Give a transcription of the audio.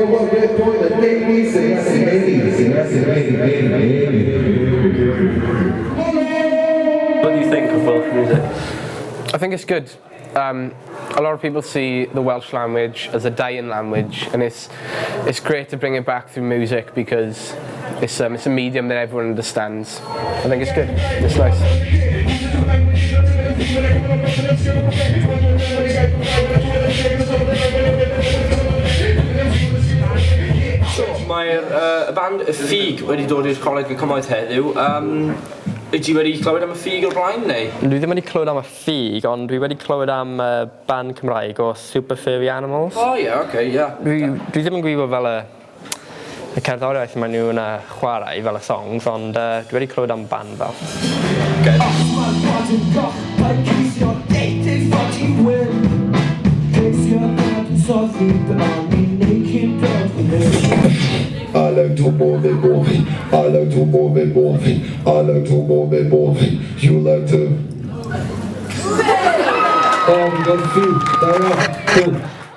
What do you think of Welsh music? I think it's good. A lot of people see the Welsh language as a dying language, and it's great to bring it back through music because it's a medium that everyone understands. I think it's good. It's nice. Mae'r band y Ffug wedi dod i'r Coleg Y Cymoedd heddiw. Ydy wedi clywed am y Ffug o'r blaen, neu? Dwi ddim wedi clywed am y Ffug, ond dwi wedi clywed am band Cymraeg o Super Furry Animals. O ie, oce, ie. Dwi ddim yn gwybod fel y cerddoriaeth maen nhw'n chwarae fel y songs, ond dwi wedi clywed am band fel. I like to move it, moving. I like to move it, moving. I like to move it, moving. You like to... Oh, we got a few. There we are. Cool.